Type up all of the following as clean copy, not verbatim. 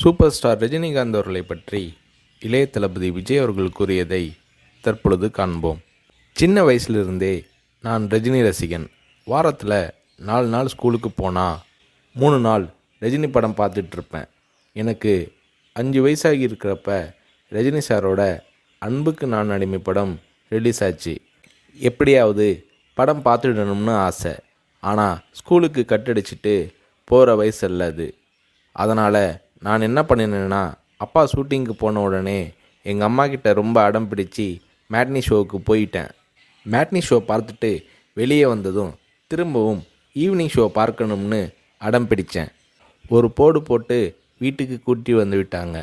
Super star Rajinikanth அவர்களை பற்றி இளைய தளபதி விஜய் அவர்கள் கூறியதை தற்பொழுது காண்போம். சின்ன வயசுலிருந்தே நான் ரஜினி ரசிகன். வாரத்தில் 4 நாள் ஸ்கூலுக்கு போனால் 3 நாள் ரஜினி படம் பார்த்துட்ருப்பேன். எனக்கு 5 வயசாகி இருக்கிறப்ப ரஜினி சாரோட அன்புக்கு நான் அடிமை படம் ரிலீஸ் ஆச்சு. எப்படியாவது படம் பார்த்துடணும்னு ஆசை. ஆனால் ஸ்கூலுக்கு கட்டடிச்சிட்டு போகிற வயசு அல்ல அது. அதனால் நான் என்ன பண்ணினேன்னா, அப்பா ஷூட்டிங்க்கு போன உடனே எங்கள் அம்மா கிட்ட ரொம்ப அடம் பிடிச்சி மேட்னி ஷோவுக்கு போயிட்டேன். மேட்னி ஷோ பார்த்துட்டு வெளியே வந்ததும் திரும்பவும் ஈவினிங் ஷோ பார்க்கணும்னு அடம் பிடித்தேன். ஒரு போடு போட்டு வீட்டுக்கு கூட்டி வந்து விட்டாங்க.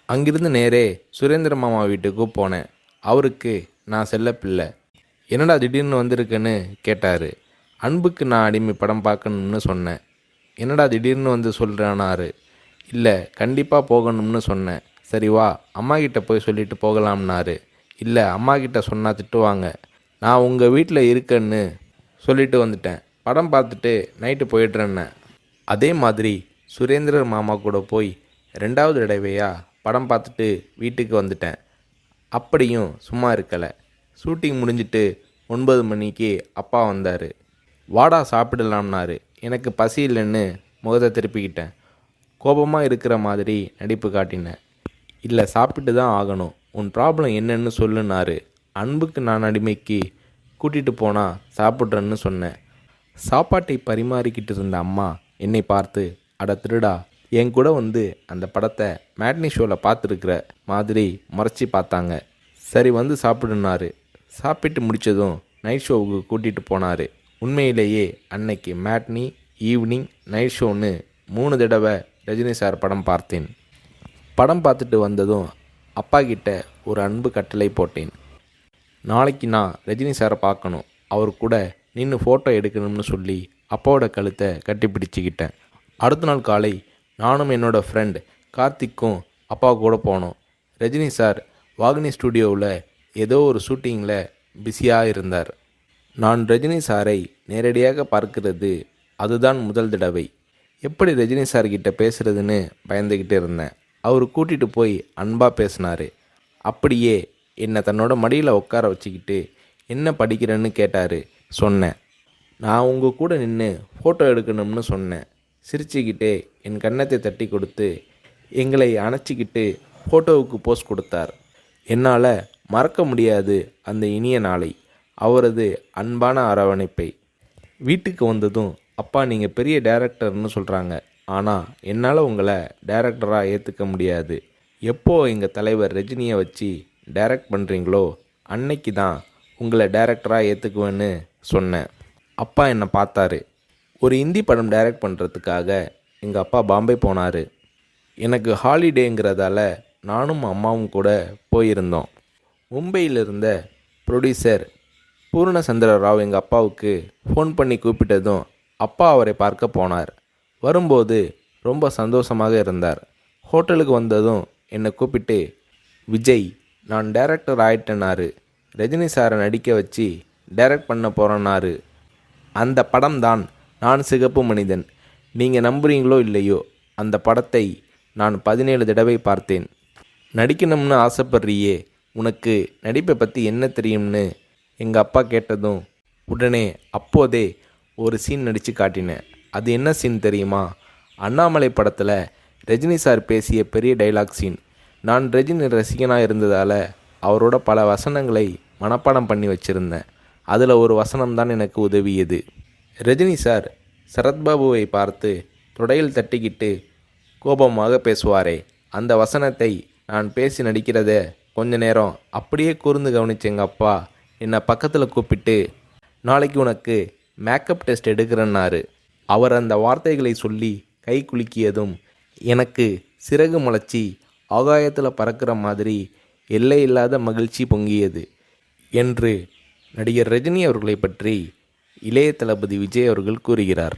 அங்கிருந்து நேரே சுரேந்திர மாமா வீட்டுக்கு போனேன். அவருக்கு நான் செல்ல பிள்ளை. என்னடா திடீர்னு வந்திருக்குன்னு கேட்டார். அன்புக்கு நான் அடிமை படம் பார்க்கணும்னு சொன்னேன். என்னடா திடீர்னு வந்து சொல்கிறானாரு. இல்லை, கண்டிப்பாக போகணும்னு சொன்னேன். சரி வா, அம்மா கிட்ட போய் சொல்லிட்டு போகலாம்னாரு. இல்லை, அம்மா கிட்ட சொன்னால் திட்டுவாங்க. நான் உங்கள் வீட்டில் இருக்கேன்னு சொல்லிட்டு வந்துட்டேன். படம் பார்த்துட்டு நைட்டு போயிடுறேன்னு. அதே மாதிரி சுரேந்திரர் மாமா கூட போய் 2வது தடவையாக படம் பார்த்துட்டு வீட்டுக்கு வந்துட்டேன். அப்படியும் சும்மா இருக்கலை. ஷூட்டிங் முடிஞ்சிட்டு 9 மணிக்கு அப்பா வந்தார். வாடா சாப்பிடலாம்னாரு. எனக்கு பசி இல்லைன்னு முகத்தை திருப்பிக்கிட்டேன். கோபமாக இருக்கிற மாதிரி நடிப்பு காட்டினேன். இல்லை, சாப்பிட்டு தான் ஆகணும். உன் ப்ராப்ளம் என்னன்னு சொல்லுனாரு. அன்புக்கு நான் அடிமைக்கு கூட்டிகிட்டு போனால் சாப்பிட்றேன்னு சொன்னேன். சாப்பாட்டை பரிமாறிக்கிட்டு இருந்த அம்மா என்னை பார்த்து, அட திருடா, என் கூட வந்து அந்த படத்தை மேட்னி ஷோவில் பார்த்துருக்குற மாதிரி முறைச்சி பார்த்தாங்க. சரி வந்து சாப்பிடுனாரு. சாப்பிட்டு முடித்ததும் நைட் ஷோவுக்கு கூட்டிகிட்டு போனார். உண்மையிலேயே அன்னைக்கு மேட்னி, ஈவினிங், நைட் ஷோன்னு 3 தடவை ரஜினி சார் படம் பார்த்தேன். படம் பார்த்துட்டு வந்ததும் அப்பா கிட்ட ஒரு அன்பு கட்டளை போட்டேன். நாளைக்கு நான் ரஜினி சாரை பார்க்கணும், அவர் கூட நின்று ஃபோட்டோ எடுக்கணும்னு சொல்லி அப்பாவோட கழுத்தை கட்டி பிடிச்சிக்கிட்டேன். அடுத்த நாள் காலை நானும் என்னோடய ஃப்ரெண்ட் கார்த்திக்கும் அப்பா கூட போனோம். ரஜினி சார் வாகினி ஸ்டுடியோவில் ஏதோ ஒரு ஷூட்டிங்கில் பிஸியாக இருந்தார். நான் ரஜினி சாரை நேரடியாக பார்க்கிறது அதுதான் முதல் தடவை. எப்படி ரஜினி சார்கிட்ட பேசுகிறதுன்னு பயந்துக்கிட்டு இருந்தேன். அவர் கூட்டிகிட்டு போய் அன்பாக பேசினார். அப்படியே என்னை தன்னோட மடியில் உட்கார வச்சுக்கிட்டு என்ன படிக்கிறேன்னு கேட்டார். சொன்னேன், நான் உங்கள் கூட நின்று ஃபோட்டோ எடுக்கணும்னு சொன்னேன். சிரிச்சுக்கிட்டே என் கன்னத்தை தட்டி கொடுத்து எங்களை அணைச்சிக்கிட்டு ஃபோட்டோவுக்கு போஸ் கொடுத்தார். என்னால் மறக்க முடியாது அந்த இனிய நாளை, அவரது அன்பான அரவணைப்பை. வீட்டுக்கு வந்ததும், அப்பா நீங்கள் பெரிய டைரக்டர்னு சொல்கிறாங்க, ஆனால் என்னால் உங்களை டைரக்டராக ஏற்றுக்க முடியாது. எப்போ எங்கள் தலைவர் ரஜினியை வச்சு டைரக்ட் பண்ணுறீங்களோ அன்னைக்கு தான் உங்களை டைரக்டராக ஏற்றுக்குவேன்னு சொன்னேன். அப்பா என்னை பார்த்தாரு. ஒரு ஹிந்தி படம் டைரக்ட் பண்ணுறதுக்காக எங்கள் அப்பா பாம்பே போனார். எனக்கு ஹாலிடேங்கிறதால நானும் அம்மாவும் கூட போயிருந்தோம். மும்பையில் இருந்த ப்ரொடியூசர் பூர்ணச்சந்திர ராவ் எங்கள் அப்பாவுக்கு ஃபோன் பண்ணி கூப்பிட்டதும் அப்பா அவரை பார்க்க போனார். வரும்போது ரொம்ப சந்தோஷமாக இருந்தார். ஹோட்டலுக்கு வந்ததும் என்னை கூப்பிட்டு, விஜய், நான் டைரக்டர் ஆயிட்டேனாரு. ரஜினி சாரை நடிக்க வச்சு டைரக்ட் பண்ண போகிறேன்னாரு. அந்த படம் தான் நான் சிகப்பு மனிதன். நீங்கள் நம்புறீங்களோ இல்லையோ, அந்த படத்தை நான் 17 தடவை பார்த்தேன். நடிக்கணும்னு ஆசைப்படுறியே, உனக்கு நடிப்பை பற்றி என்ன தெரியும்னு எங்கள் அப்பா கேட்டதும் உடனே அப்போதே ஒரு சீன் நடித்து காட்டினேன். அது என்ன சீன் தெரியுமா? அண்ணாமலை படத்தில் ரஜினி சார் பேசிய பெரிய டைலாக் சீன். நான் ரஜினி ரசிகனாக இருந்ததால் அவரோட பல வசனங்களை மனப்பாடம் பண்ணி வச்சுருந்தேன். அதில் ஒரு வசனம்தான் எனக்கு உதவியது. ரஜினி சார் சரத்பாபுவை பார்த்து தொடையில் தட்டிக்கிட்டு கோபமாக பேசுவாரே, அந்த வசனத்தை நான் பேசி நடிக்கிறத கொஞ்ச நேரம் அப்படியே கூர்ந்து கவனிச்ச எங்கள் அப்பா என்னை பக்கத்தில் கூப்பிட்டு, நாளைக்கு உனக்கு மேக்கப் டெஸ்ட் எடுக்கிறேன்னாரு. அவர் அந்த வார்த்தைகளை சொல்லி கை குலுக்கியதும் எனக்கு சிறகு முளைச்சி ஆகாயத்தில் பறக்கிற மாதிரி எல்லையில்லாத மகிழ்ச்சி பொங்கியது என்று நடிகர் ரஜினி அவர்களை பற்றி இளைய தளபதி விஜய் அவர்கள் கூறுகிறார்.